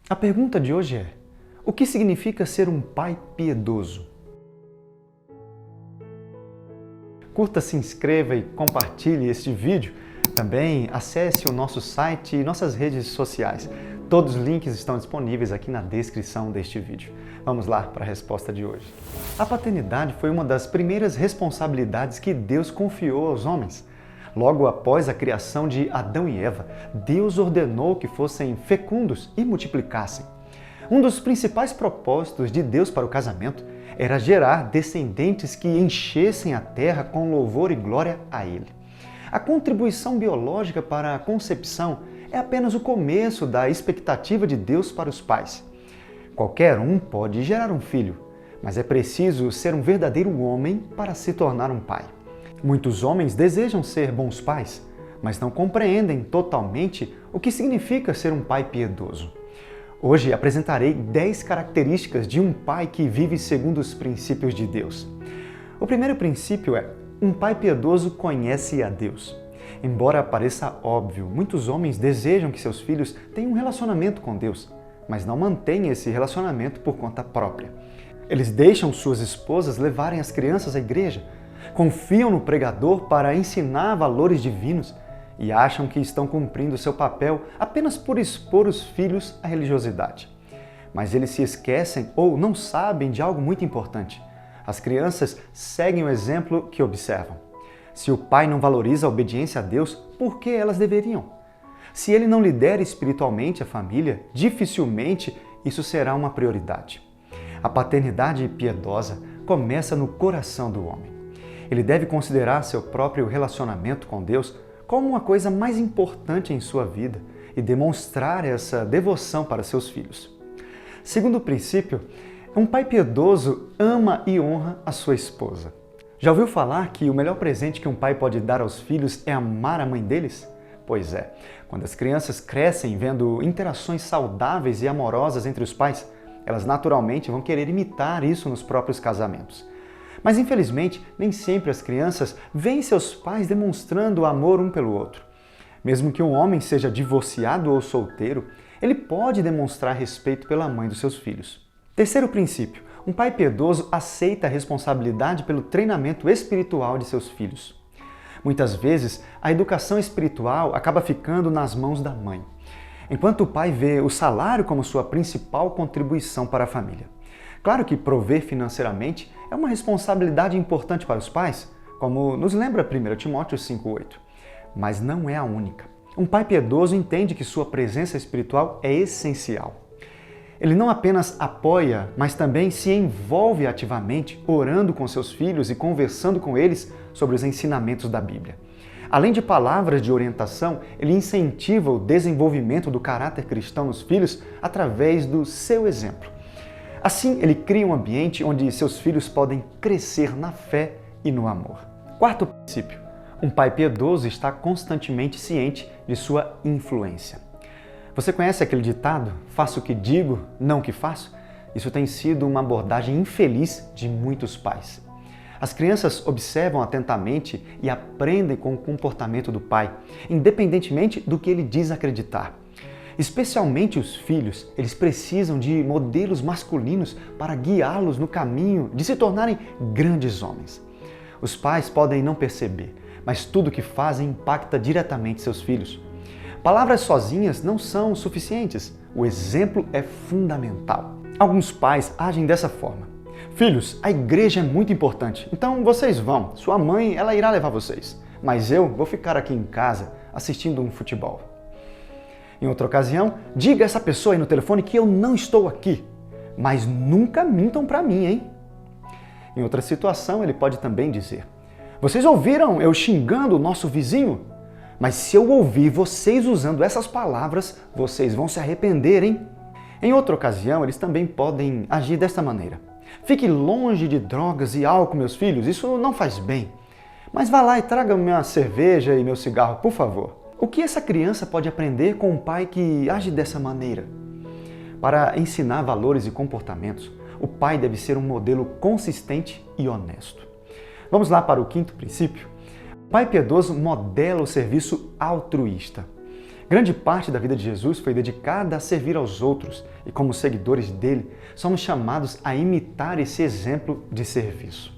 A pergunta de hoje é: o que significa ser um pai piedoso? Curta, se inscreva e compartilhe este vídeo. Também acesse o nosso site e nossas redes sociais. Todos os links estão disponíveis aqui na descrição deste vídeo. Vamos lá para a resposta de hoje. A paternidade foi uma das primeiras responsabilidades que Deus confiou aos homens. Logo após a criação de Adão e Eva, Deus ordenou que fossem fecundos e multiplicassem. Um dos principais propósitos de Deus para o casamento era gerar descendentes que enchessem a terra com louvor e glória a Ele. A contribuição biológica para a concepção é apenas o começo da expectativa de Deus para os pais. Qualquer um pode gerar um filho, mas é preciso ser um verdadeiro homem para se tornar um pai. Muitos homens desejam ser bons pais, mas não compreendem totalmente o que significa ser um pai piedoso. Hoje apresentarei 10 características de um pai que vive segundo os princípios de Deus. O primeiro princípio é: um pai piedoso conhece a Deus. Embora pareça óbvio, muitos homens desejam que seus filhos tenham um relacionamento com Deus, mas não mantêm esse relacionamento por conta própria. Eles deixam suas esposas levarem as crianças à igreja, confiam no pregador para ensinar valores divinos e acham que estão cumprindo seu papel apenas por expor os filhos à religiosidade. Mas eles se esquecem ou não sabem de algo muito importante. As crianças seguem o exemplo que observam. Se o pai não valoriza a obediência a Deus, por que elas deveriam? Se ele não lidera espiritualmente a família, dificilmente isso será uma prioridade. A paternidade piedosa começa no coração do homem. Ele deve considerar seu próprio relacionamento com Deus como uma coisa mais importante em sua vida e demonstrar essa devoção para seus filhos. Segundo princípio, um pai piedoso ama e honra a sua esposa. Já ouviu falar que o melhor presente que um pai pode dar aos filhos é amar a mãe deles? Pois é, quando as crianças crescem vendo interações saudáveis e amorosas entre os pais, elas naturalmente vão querer imitar isso nos próprios casamentos. Mas infelizmente, nem sempre as crianças veem seus pais demonstrando amor um pelo outro. Mesmo que um homem seja divorciado ou solteiro, ele pode demonstrar respeito pela mãe dos seus filhos. Terceiro princípio: um pai piedoso aceita a responsabilidade pelo treinamento espiritual de seus filhos. Muitas vezes, a educação espiritual acaba ficando nas mãos da mãe, enquanto o pai vê o salário como sua principal contribuição para a família. Claro que prover financeiramente é uma responsabilidade importante para os pais, como nos lembra 1 Timóteo 5,8, mas não é a única. Um pai piedoso entende que sua presença espiritual é essencial. Ele não apenas apoia, mas também se envolve ativamente, orando com seus filhos e conversando com eles sobre os ensinamentos da Bíblia. Além de palavras de orientação, ele incentiva o desenvolvimento do caráter cristão nos filhos através do seu exemplo. Assim, ele cria um ambiente onde seus filhos podem crescer na fé e no amor. Quarto princípio: um pai piedoso está constantemente ciente de sua influência. Você conhece aquele ditado: faço o que digo, não o que faço? Isso tem sido uma abordagem infeliz de muitos pais. As crianças observam atentamente e aprendem com o comportamento do pai, independentemente do que ele diz acreditar. Especialmente os filhos, eles precisam de modelos masculinos para guiá-los no caminho de se tornarem grandes homens. Os pais podem não perceber, mas tudo o que fazem impacta diretamente seus filhos. Palavras sozinhas não são suficientes, o exemplo é fundamental. Alguns pais agem dessa forma: filhos, a igreja é muito importante, então vocês vão, sua mãe ela irá levar vocês, mas eu vou ficar aqui em casa assistindo um futebol. Em outra ocasião, diga a essa pessoa aí no telefone que eu não estou aqui, mas nunca mintam para mim, hein? Em outra situação, ele pode também dizer: vocês ouviram eu xingando o nosso vizinho? Mas se eu ouvir vocês usando essas palavras, vocês vão se arrepender, hein? Em outra ocasião, eles também podem agir desta maneira: fique longe de drogas e álcool, meus filhos, isso não faz bem. Mas vá lá e traga minha cerveja e meu cigarro, por favor. O que essa criança pode aprender com um pai que age dessa maneira? Para ensinar valores e comportamentos, o pai deve ser um modelo consistente e honesto. Vamos lá para o quinto princípio. O pai piedoso modela o serviço altruísta. Grande parte da vida de Jesus foi dedicada a servir aos outros e, como seguidores dele, somos chamados a imitar esse exemplo de serviço.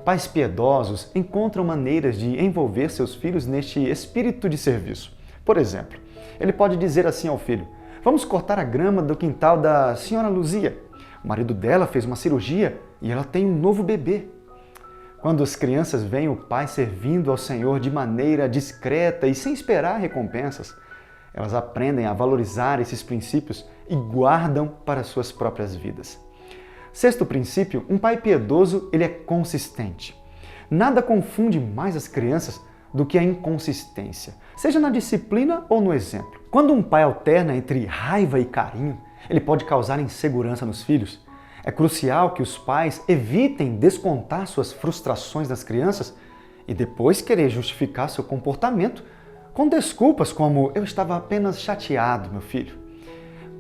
Pais piedosos encontram maneiras de envolver seus filhos neste espírito de serviço. Por exemplo, ele pode dizer assim ao filho: vamos cortar a grama do quintal da senhora Luzia. O marido dela fez uma cirurgia e ela tem um novo bebê. Quando as crianças veem o pai servindo ao Senhor de maneira discreta e sem esperar recompensas, elas aprendem a valorizar esses princípios e guardam para suas próprias vidas. Sexto princípio, um pai piedoso, ele é consistente. Nada confunde mais as crianças do que a inconsistência, seja na disciplina ou no exemplo. Quando um pai alterna entre raiva e carinho, ele pode causar insegurança nos filhos. É crucial que os pais evitem descontar suas frustrações nas crianças e depois querer justificar seu comportamento com desculpas como "eu estava apenas chateado, meu filho".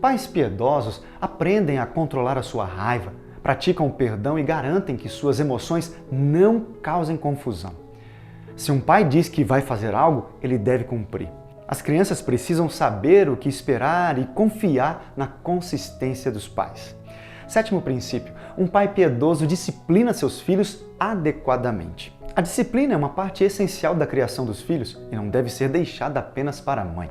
Pais piedosos aprendem a controlar a sua raiva, praticam o perdão e garantem que suas emoções não causem confusão. Se um pai diz que vai fazer algo, ele deve cumprir. As crianças precisam saber o que esperar e confiar na consistência dos pais. Sétimo princípio, um pai piedoso disciplina seus filhos adequadamente. A disciplina é uma parte essencial da criação dos filhos e não deve ser deixada apenas para a mãe.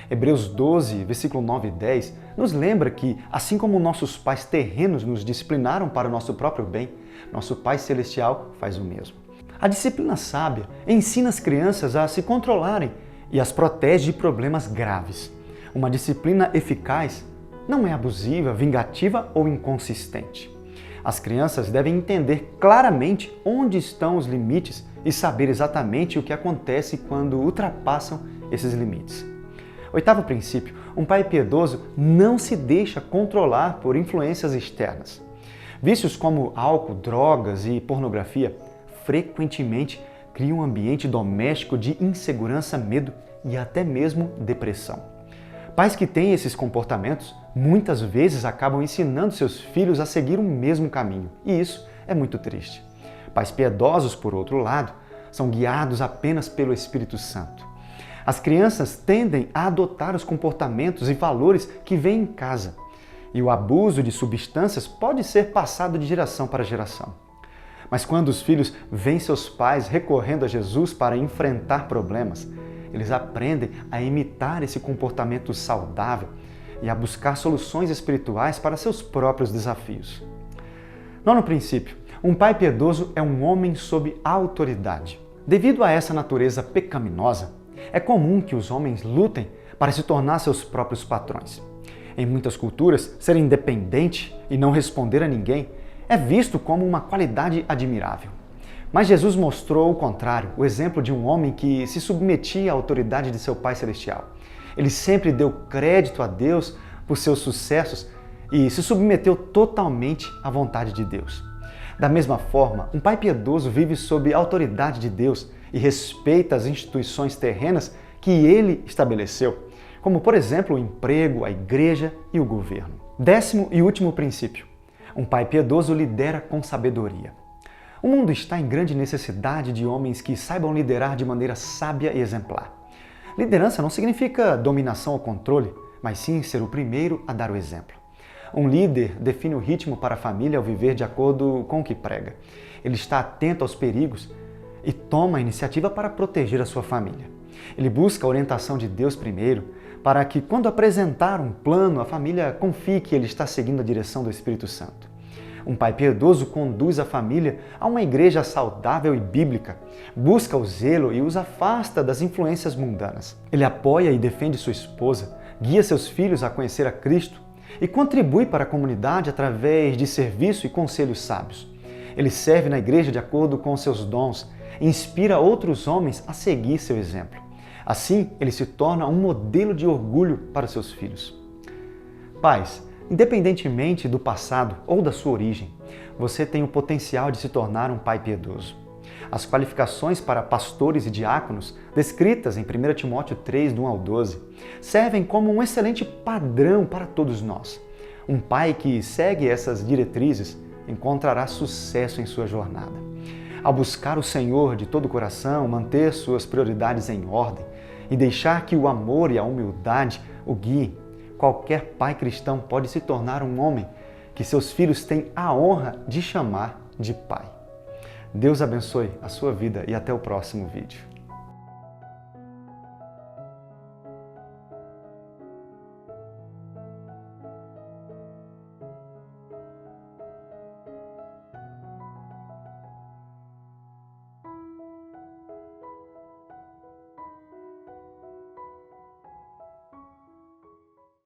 Hebreus 12, versículo 9 e 10, nos lembra que, assim como nossos pais terrenos nos disciplinaram para o nosso próprio bem, nosso Pai Celestial faz o mesmo. A disciplina sábia ensina as crianças a se controlarem e as protege de problemas graves. Uma disciplina eficaz não é abusiva, vingativa ou inconsistente. As crianças devem entender claramente onde estão os limites e saber exatamente o que acontece quando ultrapassam esses limites. Oitavo princípio, um pai piedoso não se deixa controlar por influências externas. Vícios como álcool, drogas e pornografia frequentemente criam um ambiente doméstico de insegurança, medo e até mesmo depressão. Pais que têm esses comportamentos muitas vezes acabam ensinando seus filhos a seguir o mesmo caminho, e isso é muito triste. Pais piedosos, por outro lado, são guiados apenas pelo Espírito Santo. As crianças tendem a adotar os comportamentos e valores que vêm em casa, e o abuso de substâncias pode ser passado de geração para geração. Mas quando os filhos veem seus pais recorrendo a Jesus para enfrentar problemas, eles aprendem a imitar esse comportamento saudável e a buscar soluções espirituais para seus próprios desafios. Nono princípio, um pai piedoso é um homem sob autoridade. Devido a essa natureza pecaminosa, é comum que os homens lutem para se tornar seus próprios patrões. Em muitas culturas, ser independente e não responder a ninguém é visto como uma qualidade admirável. Mas Jesus mostrou o contrário, o exemplo de um homem que se submetia à autoridade de seu Pai Celestial. Ele sempre deu crédito a Deus por seus sucessos e se submeteu totalmente à vontade de Deus. Da mesma forma, um pai piedoso vive sob a autoridade de Deus e respeita as instituições terrenas que ele estabeleceu, como, por exemplo, o emprego, a igreja e o governo. Décimo e último princípio. Um pai piedoso lidera com sabedoria. O mundo está em grande necessidade de homens que saibam liderar de maneira sábia e exemplar. Liderança não significa dominação ou controle, mas sim ser o primeiro a dar o exemplo. Um líder define o ritmo para a família ao viver de acordo com o que prega. Ele está atento aos perigos e toma a iniciativa para proteger a sua família. Ele busca a orientação de Deus primeiro, para que, quando apresentar um plano, a família confie que ele está seguindo a direção do Espírito Santo. Um pai piedoso conduz a família a uma igreja saudável e bíblica, busca o zelo e os afasta das influências mundanas. Ele apoia e defende sua esposa, guia seus filhos a conhecer a Cristo e contribui para a comunidade através de serviço e conselhos sábios. Ele serve na igreja de acordo com seus dons e inspira outros homens a seguir seu exemplo. Assim, ele se torna um modelo de orgulho para seus filhos. Pais, independentemente do passado ou da sua origem, você tem o potencial de se tornar um pai piedoso. As qualificações para pastores e diáconos, descritas em 1 Timóteo 3, do 1 ao 12, servem como um excelente padrão para todos nós. Um pai que segue essas diretrizes encontrará sucesso em sua jornada. Ao buscar o Senhor de todo o coração, manter suas prioridades em ordem e deixar que o amor e a humildade o guiem, qualquer pai cristão pode se tornar um homem que seus filhos têm a honra de chamar de pai. Deus abençoe a sua vida e até o próximo vídeo.